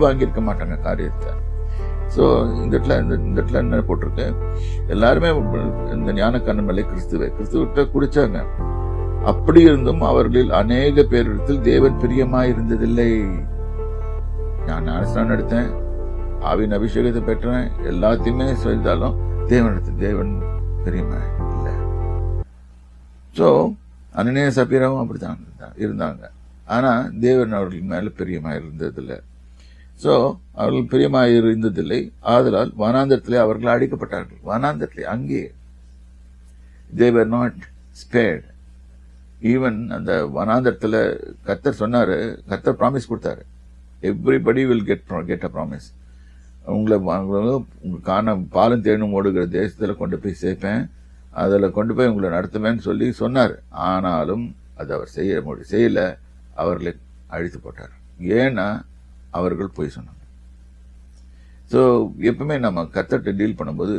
வாங்கியிருக்க மாட்டாங்க காரியத்தை. ஸோ இந்த இடத்துல என்ன போட்டிருக்கு, எல்லாருமே இந்த ஞானக்கண்ணன் மேலே கிறிஸ்துவிட்ட குடிச்சாங்க. அப்படி இருந்தும் அவர்களில் அநேக பேரிடத்தில் தேவன் பிரியமாய் இருந்ததில்லை. நான் ஞானஸ்நானம் எடுத்தேன், ஆவின் அபிஷேகத்தை பெற்றேன், எல்லாத்தையுமே செய்தாலும் தேவன் பிரியமாய் இல்லை. ஸோ அனனியா சப்பீராவும் அப்படித்தான் இருந்தாங்க. ஆனா தேவன் அவர்கள் மேல பிரியமாய் இருந்ததில்லை. ஸோ அவர்கள் பிரியமாய் இருந்ததில்லை. ஆதலால் வனாந்தரத்திலே அவர்கள் அடிக்கப்பட்டார்கள். வனாந்தரத்திலே அங்கேயே they were not spared. Even அந்த வனாந்தரத்துல கர்த்தர் சொன்னாரு, கர்த்தர் ப்ராமிஸ் கொடுத்தாரு, everybody will get a promise. உங்களை காண பாலும் தேனும் ஓடுகிற தேசத்துல கொண்டு போய் சேர்ப்பேன், அதில் கொண்டு போய் உங்களை நடத்துவேன்னு சொல்லி சொன்னார். ஆனாலும் அது அவர் செய்யல. அவர்களை அழித்து போட்டார். ஏன்னா அவர்கள் போய் சொன்னாங்க. ஸோ எப்பவுமே நம்ம கர்த்தர்ட்ட டீல் பண்ணும்போது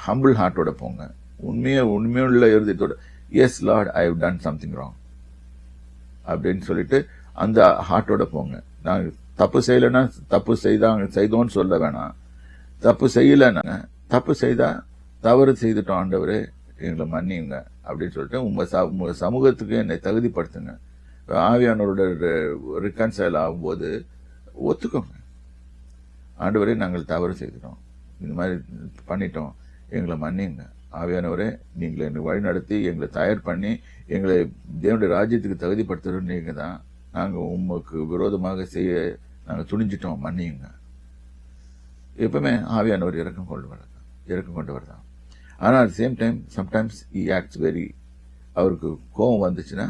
ஹம்பிள் ஹார்ட்டோட போங்க. உண்மையுள்ள இருதயத்தோட, yes Lord I have done something wrong அப்படின்னு சொல்லிட்டு அந்த ஹார்ட்டோட போங்க. நாங்கள் தப்பு செய்யலைன்னா தப்பு செய்தோன்னு சொல்ல வேணாம். தப்பு செய்யலைன்னா, தப்பு செய்தா தவறு செய்துட்டோம் ஆண்டவரே எங்களை மன்னியுங்க அப்படின்னு சொல்லிட்டு உங்க சமூகத்துக்கு என்னை தகுதிப்படுத்துங்க. ஆவியானவரோட ரிகன்சைல் ஆகும்போது ஒத்துக்கோங்க, ஆண்டவரே நாங்கள் தவறு செய்துட்டோம், இந்த மாதிரி பண்ணிட்டோம், எங்களை மன்னியுங்க. ஆவியானவரே நீங்களை எங்களை வழி நடத்தி எங்களை தயார் பண்ணி எங்களை தேவனுடைய ராஜ்யத்துக்கு தகுதிப்படுத்துறது நீங்க தான். நாங்கள் உமக்கு விரோதமாக செய்ய நாங்கள் துணிஞ்சிட்டோம், மன்னியுங்க. எப்பவுமே ஆவியானவர் இறக்கம் கொண்டவர் தான். ஆனால் at same time sometimes he acts very, அவருக்கு கோபம் வந்துச்சுன்னா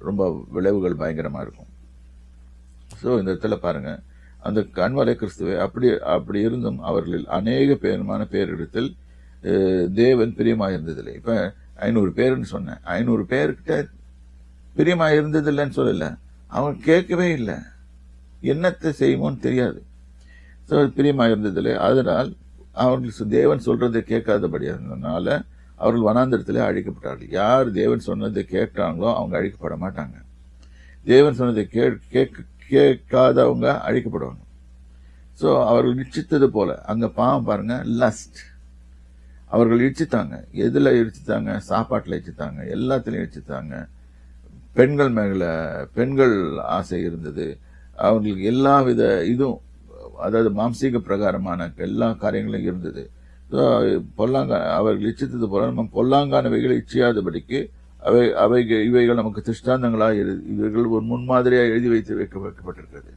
ரொம்ப விளைவுகள் பயங்கரமா இருக்கும். ஸோ இந்த இடத்துல பாருங்க, அந்த கண்வலை கிறிஸ்துவை அப்படி இருந்தும் அவர்களில் அநேக பேரிடத்தில் தேவன் பிரியமாக இருந்ததில்லை. இப்ப 500 பேருன்னு சொன்னேன், 500 பேர்கிட்ட பிரியமாக இருந்ததில்லைன்னு சொல்லல, அவங்க கேட்கவே இல்லை, என்னத்தை செய்வோன்னு தெரியாது. ஸோ பிரியமாக இருந்ததில்லை. அதனால் அவர்கள் தேவன் சொல்றதை கேட்காதபடியாதனால அவர்கள் வனாந்தரத்திலே அழிக்கப்பட்டார்கள். யார் தேவன் சொன்னதை கேட்டாங்களோ அவங்க அழிக்கப்பட மாட்டாங்க. தேவன் சொன்னதை கேட்காதவங்க அழிக்கப்படுவாங்க. ஸோ அவர்கள் இச்சித்தது போல, அங்க பாவம் பாருங்க, லஸ்ட். அவர்கள் இச்சித்தாங்க. எதுல இச்சித்தாங்க? சாப்பாட்டுல இச்சித்தாங்க, எல்லாத்திலையும் இச்சித்தாங்க. பெண்கள் மேல பெண்கள் ஆசை இருந்தது. அவங்களுக்கு எல்லா வித இதுவும், அதாவது மாம்சீக பிரகாரமான எல்லா காரியங்களும் இருந்தது. அவர்கள் இச்சித்தது போல நம்ம பொல்லாங்கானவைகளை இச்சியாதபடிக்கு இவைகள் நமக்கு திருஷ்டாந்தங்களாக இவைகள் ஒரு முன்மாதிரியாக எழுதி வைக்கப்பட்டிருக்கிறது.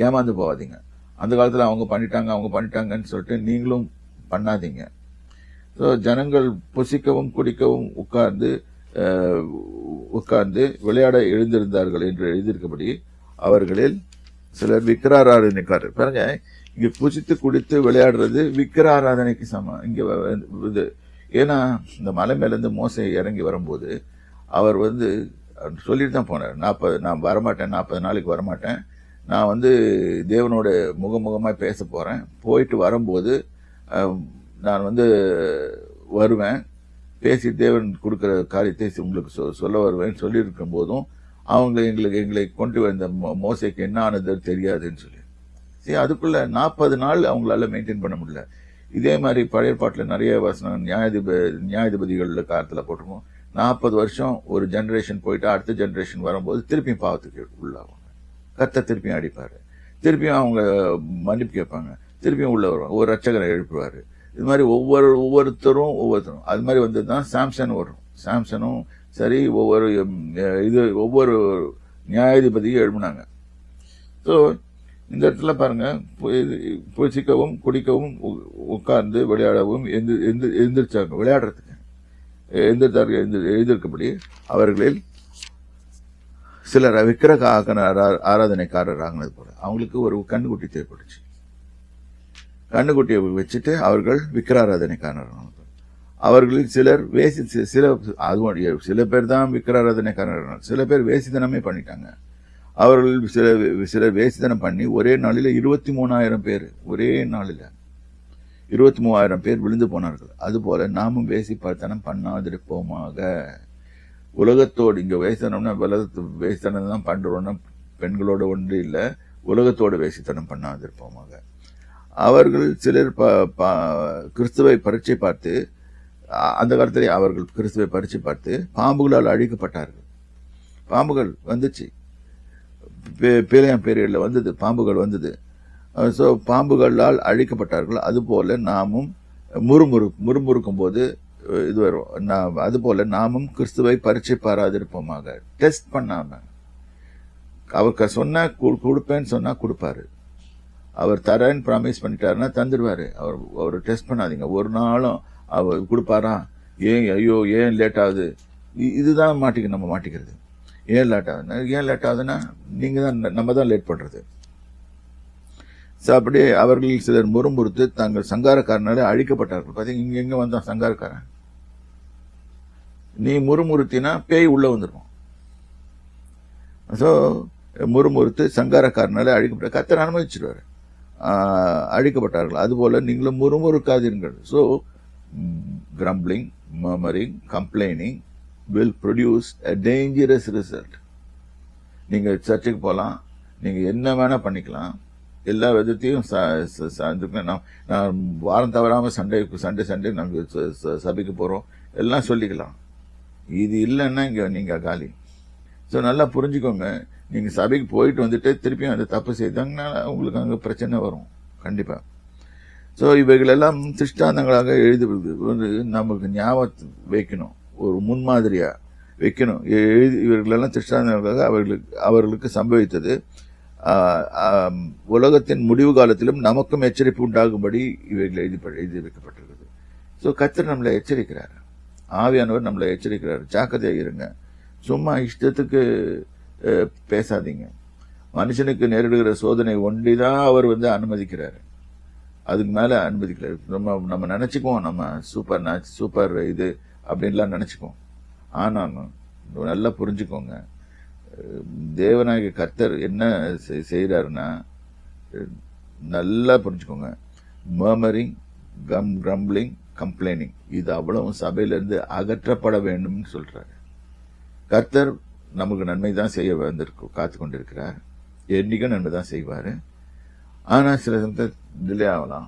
ஏமாந்து போகாதீங்க. அந்த காலத்துல அவங்க பண்ணிட்டாங்கன்னு சொல்லிட்டு நீங்களும் பண்ணாதீங்க. ஸோ ஜனங்கள் புசிக்கவும் குடிக்கவும் உட்கார்ந்து விளையாட எழுந்திருந்தார்கள் என்று எழுதியிருக்கபடி அவர்களில் சிலர் விக்கிராராதனைக்காரர். பாருங்க, இங்க புசித்து குடித்து விளையாடுறது விக்கிராராதனைக்கு சமம் இங்க இது. ஏன்னா இந்த மலை மேல இருந்து மோசே இறங்கி வரும்போது அவர் சொல்லிட்டு தான் போனார், நான் வரமாட்டேன், 40 நாளைக்கு வரமாட்டேன், நான் தேவனோட முகமுகமாய் பேச போறேன், போயிட்டு வரும்போது நான் வருவேன், பேசி தேவன் கொடுக்கிற காரியத்தை உங்களுக்கு சொல்ல வருவேன் சொல்லி இருக்கும் போதும் அவங்க எங்களை கொண்டு வந்த மோசைக்கு என்ன ஆனது தெரியாதுன்னு சொல்லி, சரி அதுக்குள்ள 40 நாள் அவங்களால மெயின்டைன் பண்ண முடியல. இதே மாதிரி பழைய பாட்டில் நிறைய வசனம் நியாயாதிபதிகள் காலத்துல போட்டிருக்கோம். 40 வருஷம் ஒரு ஜெனரேஷன் போயிட்டு அடுத்த ஜெனரேஷன் வரும்போது திருப்பியும் பாவத்துக்கு உள்ளாவாங்க. கர்த்தர் திருப்பியும் அடிப்பாரு, திருப்பியும் அவங்க மன்னிப்பு கேட்பாங்க, திருப்பியும் உள்ள வருவாங்க, ஒரு ரட்சகரை எழுப்புவாரு. இது மாதிரி ஒவ்வொருத்தரும் அது மாதிரி வந்துதான் சாம்சன் வரும். சாம்சனும் சரி, ஒவ்வொரு நியாயாதிபதியும் எழுப்பினாங்க. ஸோ இந்த இடத்துல பாருங்க, புசிக்கவும் குடிக்கவும் உட்கார்ந்து விளையாடவும் எந்திரிச்சாங்க. விளையாடுறதுக்கு எழுந்திருக்கப்படி அவர்களில் சிலர் விக்கிரக ஆராதனைக்காரர் ஆகினது போல அவங்களுக்கு ஒரு கண்ணுக்குட்டி தேவைப்பட்டுச்சு. கண்ணுக்குட்டியை வச்சுட்டு அவர்கள் விக்கிராராதனைக்காரர். அவர்களில் சிலர் சில பேர் தான் விக்கிராராதனைக்காரர், சில பேர் வேசித்தனமே பண்ணிட்டாங்க. அவர்கள் சிலர் வேசித்தனம் பண்ணி ஒரே நாளில் 23,000 பேர், ஒரே நாளில் 23,000 பேர் விழுந்து போனார்கள். அதுபோல நாமும் வேசித்தனம் பண்ணாதிருப்போமாக. உலகத்தோடு இங்க வேசித்தனம்னா வேசித்தனம் தான் பண்றோம்னா பெண்களோட ஒன்று இல்லை, உலகத்தோடு வேசித்தனம் பண்ணாதிருப்போமாக. அவர்கள் சிலர் கிறிஸ்துவை பரீட்சை பார்த்து, அந்த காலத்திலே அவர்கள் கிறிஸ்துவை பரீட்சை பார்த்து பாம்புகளால் அழிக்கப்பட்டார்கள். பாம்புகள் வந்துச்சு, பேலியாம் பீரியட்ல வந்தது, பாம்புகள் வந்தது. ஸோ பாம்புகளால் அழிக்கப்பட்டார்கள். அதுபோல நாமும் முறுமுறுக்கும் போது இது வரும். அதுபோல நாமும் கிறிஸ்துவை பரீட்சை பாராதிருப்போமாக. டெஸ்ட் பண்ணாம, அவருக்கு சொன்னா கொடுப்பேன்னு சொன்னா கொடுப்பாரு. அவர் தரேன்னு ப்ராமிஸ் பண்ணிட்டாருன்னா தந்துடுவாரு. அவர் டெஸ்ட் பண்ணாதீங்க. ஒரு நாளும் அவர் கொடுப்பாரா, ஏன் லேட் ஆகுது, இதுதான் நம்ம மாட்டிக்கிறது. ஏன் லேட் ஆகுதுன்னா நம்ம தான் லேட் பண்றது. அப்படி அவர்கள் சிலர் முறுமுறுத்து தங்கள் சங்காரக்காரனாலே அழிக்கப்பட்டார்கள். பாத்தீங்க, எங்க வந்தான் சங்காரக்காரன்? நீ முறுமுறுத்தினா பேய் உள்ள வந்துடும். ஸோ முறுமுறுத்து சங்காரக்காரனாலே அழிக்கப்பட்ட கர்த்தர் அனுமதிச்சிருவாரு. அழிக்கப்பட்டார்கள். அதுபோல நீங்களும் முறுமுறுக்காதீர்கள். So grumbling, murmuring, complaining will produce a dangerous result. நீங்க சர்ச்சுக்கு போகலாம், நீங்க என்ன வேணா பண்ணிக்கலாம், எல்லா விதத்தையும் நான் வாரம் தவறாம சண்டே நாங்கள் சபைக்கு போறோம் எல்லாம் சொல்லிக்கலாம். இது இல்லைன்னா இங்க நீங்க காலி. ஸோ நல்லா புரிஞ்சுக்கோங்க. நீங்க சபைக்கு போயிட்டு வந்துட்டு திருப்பியும் அந்த தப்பு செய்தாங்கன்னா உங்களுக்கு அங்க பிரச்சனை வரும் கண்டிப்பா. ஸோ இவைகளெல்லாம் திருஷ்டாந்தங்களாக எழுதுவது நமக்கு ஞாபகம் வைக்கணும், ஒரு முன்மாதிரியா வைக்கணும். இவர்களெல்லாம் திருஷ்டாந்தங்களாக அவர்களுக்கு சம்பவித்தது. உலகத்தின் முடிவு காலத்திலும் நமக்கும் எச்சரிப்பு உண்டாகும்படி இவைகள் எழுதி வைக்கப்பட்டிருக்கிறது. ஸோ கர்த்தர் நம்மளை எச்சரிக்கிறார், ஆவியானவர் நம்மளை எச்சரிக்கிறார். ஜாக்கிரதையாக இருங்க. சும்மா இஷ்டத்துக்கு பேசாதீங்க. மனுஷனுக்கு நேரிடுகிற சோதனை ஒன்றிதான் அவர் அனுமதிக்கிறார், அதுக்கு மேல அனுமதிக்கிறார். நம்ம நினைச்சுக்குவோம் நம்ம சூப்பர் இது அப்படின்லாம் நினைச்சுக்குவோம். ஆனாலும் நல்லா புரிஞ்சுக்கோங்க, தேவநாயக கர்த்தர் என்ன செய்யறாருன்னா நல்லா புரிஞ்சுக்கோங்க. மர்மரிங், கிரம்பிளிங், கம்ப்ளைனிங் இது அவ்வளவு சபையிலிருந்து அகற்றப்பட வேண்டும் சொல்றாரு. கர்த்தர் நமக்கு நன்மை தான் செய்ய காத்து கொண்டிருக்கிறார். என்னைக்கும் நன்மை தான் செய்வாரு. ஆனா சில சமயத்தில் டிலே ஆகலாம்.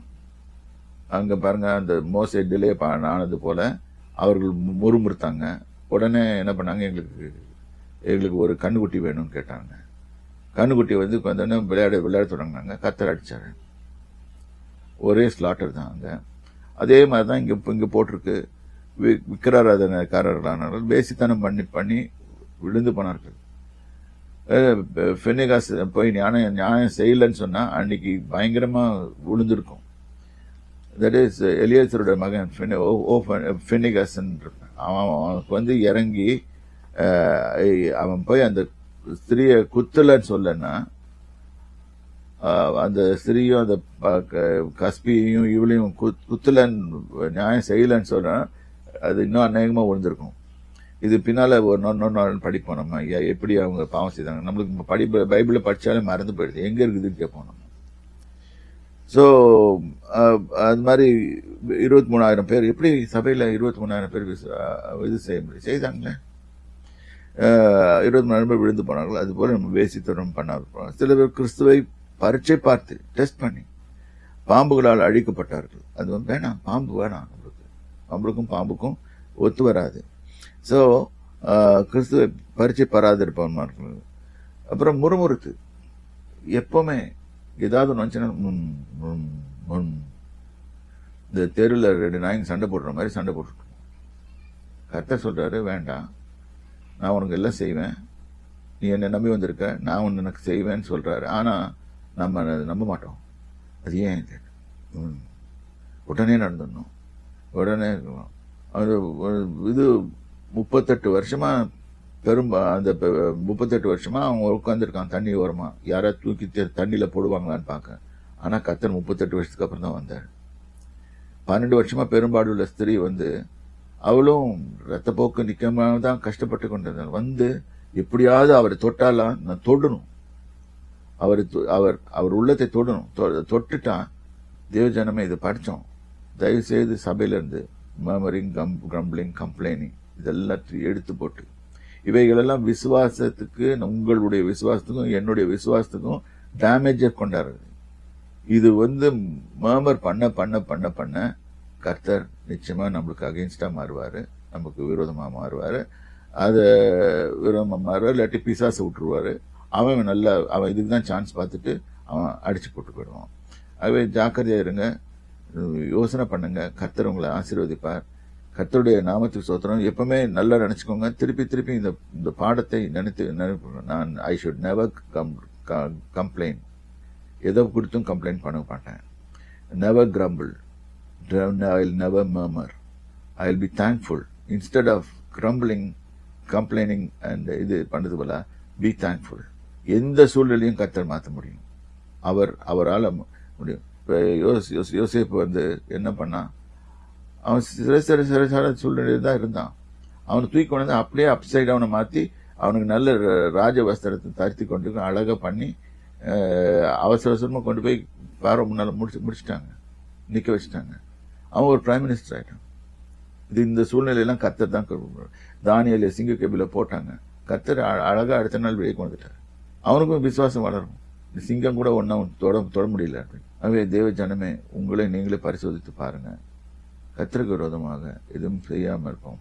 அங்க பாருங்க, அந்த மோசே டிலே ஆனது போல அவர்கள் முறுமுறுத்தாங்க. உடனே என்ன பண்ணாங்க, எங்களுக்கு ஒரு கண்ணுக்குட்டி வேணும்னு கேட்டாங்க. கண்ணுக்குட்டி கொஞ்சம் விளையாட தொடங்கினாங்க. கர்த்தர் அடிச்சாரு. ஒரே ஸ்லாட்டர் தான் அங்க. அதே மாதிரிதான் இங்க போட்டிருக்கு. விக்கிராராதனைக்காரர்களானார்கள் வேசித்தனம் பண்ணி விழுந்து போனார்கள். ஃபெனிகாஸ் போய் நியாயம் செய்யலன்னு சொன்னா அன்னைக்கு பயங்கரமா விழுந்திருக்கும். தட் இஸ் எலியாசருடைய மகன் ஃபெனிகாஸ். அவனுக்கு இறங்கி அவன் போய் அந்த ஸ்திரீயை குத்தலன்னு சொல்லன்னா, அந்த ஸ்திரீயும் அந்த கஸ்பியையும் இவளையும் குத்தலன்னு நியாயம் செய்யலன்னு சொன்னா அது இன்னும் அநேகமா விழுந்திருக்கும். இது பின்னால ஒரு நாள் படிப்போம் நம்ம, எப்படி அவங்க பாவம் செய்தாங்க. நம்மளுக்கு பைபிள படிச்சாலே மறந்து போயிடுது, எங்க இருக்குதுன்னு கேட்போம் நம்ம. ஸோ அது மாதிரி 23,000 பேர் எப்படி சபையில 23,000 பேர் இது செய்ய முடியும்? செய்தாங்களே. 23,000 பேர் விழுந்து போனார்கள். அது போல நம்ம வேசித்தனம் பண்ண சில பேர் கிறிஸ்துவை பரீட்சை பார்த்து டெஸ்ட் பண்ணி பாம்புகளால் அழிக்கப்பட்டார்கள். அது வேணாம், பாம்பு வேணாம், நம்மளுக்கும் பாம்புக்கும் ஒத்து வராது. ஸோ கிறிஸ்துவை பரீட்சை பாராதிருப்பார்கள். அப்புறம் முறுமுறுத்து எப்பவுமே ஏதாவது நினைச்சுன்னா இந்த தெருவில் 2 நாய்ங்க சண்டை போடுற மாதிரி சண்டை போட்டுருக்கோம். கர்த்தர் சொல்றாரு, வேண்டாம், நான் உனக்கு எல்லாம் செய்வேன், நீ என்னை நம்பி வந்திருக்க, நான் ஒன்று எனக்கு செய்வேன்னு சொல்றாரு. ஆனா நம்ம நம்ப மாட்டோம். அது ஏன் உடனே நடந்துடணும், உடனே அது இது 38 வருஷமா அந்த 38 வருஷமா அவங்க உட்காந்துருக்கான் தண்ணி ஓரமா, யாராவது தூக்கி தண்ணியில போடுவாங்களான்னு பார்க்க. ஆனா கர்த்தர் 38 வருஷத்துக்கு அப்புறம் தான் வந்தார். 12 வருஷமா பெரும்பாடுள்ள ஸ்திரீ அவளும் ரத்த போக்கு நிக்காம தான் கஷ்டப்பட்டு கொண்டிருந்தார். எப்படியாவது அவரை தொட்டாலாம், நான் தொடணும், அவர் உள்ளத்தை தொடணும். தொட்டுட்டா தேவஜனமே இதை படிச்சோம். தயவு செய்து சபையில இருந்து மர்மரிங், கிரம்பிளிங், கம்ப்ளைனிங் இதெல்லாத்தையும் எடுத்து போட்டு, இவைகளெல்லாம் விசுவாசத்துக்கு, உங்களுடைய விசுவாசத்துக்கும் என்னுடைய விசுவாசத்துக்கும் டேமேஜை கொண்டாடுறது. இது மர்மர் பண்ண பண்ண பண்ண பண்ண கர்த்தர் நிச்சயமா நம்மளுக்கு அகெயின்ஸ்டா மாறுவாரு, நமக்கு விரோதமா மாறுவாரு. அதை விரோதமா மாறுவார், இல்லாட்டி பிசாசு விட்டுருவாரு. அவன் இதுக்கு தான் சான்ஸ் பார்த்துட்டு அவன் அடிச்சு போட்டு போயிடுவான். ஆகவே ஜாக்கிரதையா இருங்க, யோசனை பண்ணுங்க. கர்த்தர் உங்களை ஆசீர்வதிப்பார். கர்த்தருடைய நாமத்துக்கு ஸ்தோத்திரம். எப்பவுமே நல்லா நினைச்சுக்கோங்க. திருப்பி திருப்பி இந்த பாடத்தை நான் ஐ ஷுட் நெவர் கம்ப்ளைண்ட். எதை குறித்தும் கம்ப்ளைண்ட் பண்ண மாட்டேன். Never grumble, I never murmur, I will be thankful. Instead of grumbling, complaining and இது பண்ணது போல பி தேங்க்ஃபுல். எந்த சூழ்நிலையும் கர்த்தர் மாற்ற முடியும். அவரால் முடியும். இப்போ யோசேப்பு என்ன பண்ணான்? அவன் சில சூழ்நிலையில் தான் இருந்தான். அவனை தூக்கி கொண்டு அப்படியே அப்சைட் அவனை மாற்றி அவனுக்கு நல்ல ராஜ வஸ்திரத்தை தரித்தி கொண்டு அழகாக பண்ணி அவசர அவசரமாக கொண்டு போய் பாரோ முன்னால் முடிச்சுட்டாங்க, நிற்க வச்சுட்டாங்க. அவன் ஒரு பிரைம் மினிஸ்டர் ஆகிட்டான். இந்த சூழ்நிலையெல்லாம் கர்த்தர் தான். தானியேலை சிங்க கேபில போட்டாங்க. கர்த்தர் அழகாக அடுத்த நாள் வெளியே கொண்டு வந்துட்டார். அவனுக்கும் விசுவாசம் வளரும். இந்த சிங்கம் கூட ஒன்றும் தொட முடியல அப்படின்னு. ஆகவே தேவ ஜனமே, உங்களை நீங்களே பரிசோதித்து பாருங்க. கர்த்தருக்கு விரோதமாக எதுவும் செய்யாமல் இருப்போம்.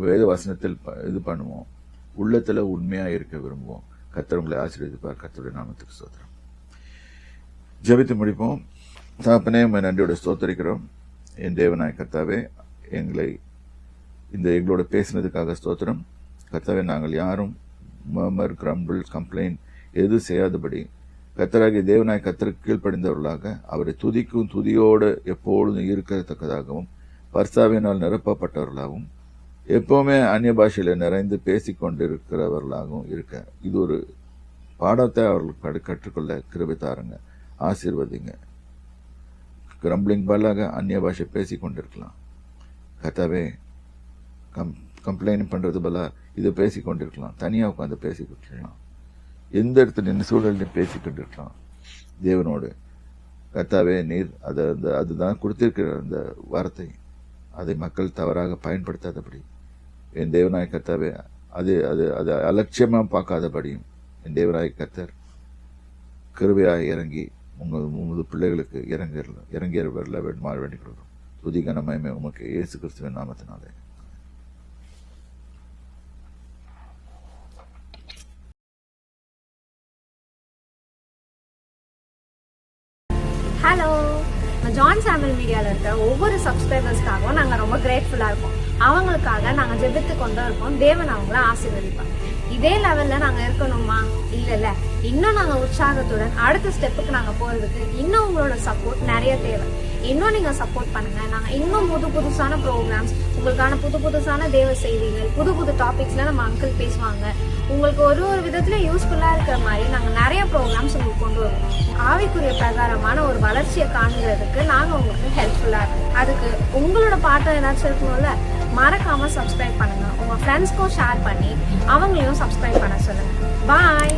வேத வசனத்தில் இது பண்ணுவோம். உள்ளத்துல உண்மையா இருக்க விரும்புவோம். கர்த்தர் உங்களை ஆசீர்வதிப்பார். கர்த்தருடைய நாமத்துக்கு ஸ்தோத்திரம். ஜெபித்து முடிப்போம். தகப்பனே, உம்மை நன்றியோட ஸ்தோத்திரிக்கிறோம். என் தேவனாய் கர்த்தாவே, எங்களோட பேசினதுக்காக ஸ்தோத்திரம். கர்த்தாவே, நாங்கள் யாரும் மர்மர், கிரம்பிள், கம்ப்ளைண்ட் எது செய்யாதபடி கர்த்தராகிய தேவனாய் கர்த்தருக்கு கீழ்ப்படிந்தவர்களாக அவரை துதிக்கும் துதியோடு எப்பொழுதும் இருக்கத்தக்கதாகவும் பர்சாவினால் நிரப்பப்பட்டவர்களாகவும் எப்பவுமே அந்நிய பாஷையில நிறைந்து பேசிக்கொண்டிருக்கிறவர்களாகவும் இருக்க இது ஒரு பாடத்தை அவர்களுக்கு கற்றுக்கொள்ள கிருபை தாருங்க. ஆசீர்வதிங்க. கிரம்பிளிங் பதிலாக அந்நிய பாஷை பேசிக்கொண்டிருக்கலாம். கர்த்தாவே, கம்ப்ளைண்ட் பண்றது பதிலாக இதை பேசிக்கொண்டிருக்கலாம். தனியா உட்காந்து பேசிக்கொண்டிருக்கலாம். எந்த இடத்துல நின்று சூழலையும் பேசிக்கொண்டிருக்கலாம் தேவனோடு. கர்த்தாவே, நீர் அதுதான் கொடுத்திருக்கிற அந்த வார்த்தை, அதை மக்கள் தவறாக பயன்படுத்தாதபடி என் தேவனாய் கர்த்தாவே, அதை அலட்சியமா பார்க்காதபடியும் என் தேவனாய் கர்த்தர் கிருபையாய் இறங்கி உமது பிள்ளைகளுக்கு இறங்கிய மாற வேண்டிக் கொள்கிறோம். துதி கனமயமே உமக்கு இயேசு கிறிஸ்துவின் நாமத்தினாலே. ஹலோ, ஜான் சாமுவேல் மீடியாவில் இருக்க ஒவ்வொரு சப்ஸ்கிரைபர்ஸ்க்காகவும் நாங்கள் ரொம்ப கிரேட்ஃபுல்லாக இருக்கோம். அவங்களுக்காக நாங்கள் ஜெபித்து கொண்டு இருக்கோம். தேவன் அவங்கள ஆசீர்வதிப்பார். இதே லெவலில் நாங்கள் இருக்கணுமா? இல்ல, இன்னும் நாங்கள் உற்சாகத்துடன் அடுத்த ஸ்டெப்புக்கு நாங்கள் போகிறதுக்கு இன்னும் உங்களோட சப்போர்ட் நிறைய தேவை. இன்னும் நீங்கள் சப்போர்ட் பண்ணுங்க. நாங்கள் இன்னும் புதுசான ப்ரோக்ராம்ஸ், உங்களுக்கான புதுசான தேவ செய்திகள், புது டாபிக்ஸ்ல நம்ம அங்கிள் பேசுவாங்க. உங்களுக்கு ஒரு விதத்துல யூஸ்ஃபுல்லா இருக்கிற மாதிரி நாங்கள் நிறைய ப்ரோக்ராம்ஸ் உங்களுக்கு கொண்டு வருவோம். ஆவிக்குரிய பிரகாரமான ஒரு வளர்ச்சியை காண்கிறதுக்கு நாங்கள் உங்களுக்கு ஹெல்ப்ஃபுல்லா இருக்கோம். அதுக்கு உங்களோட பாட்டம் ஏதாச்சும் இருக்கணும்ல, மறக்காம சப்ஸ்கிரைப் பண்ணுங்க. உங்க ஃப்ரெண்ட்ஸ்க்கும் ஷேர் பண்ணி அவங்களையும் சப்ஸ்கிரைப் பண்ண சொல்லுங்க. பாய்.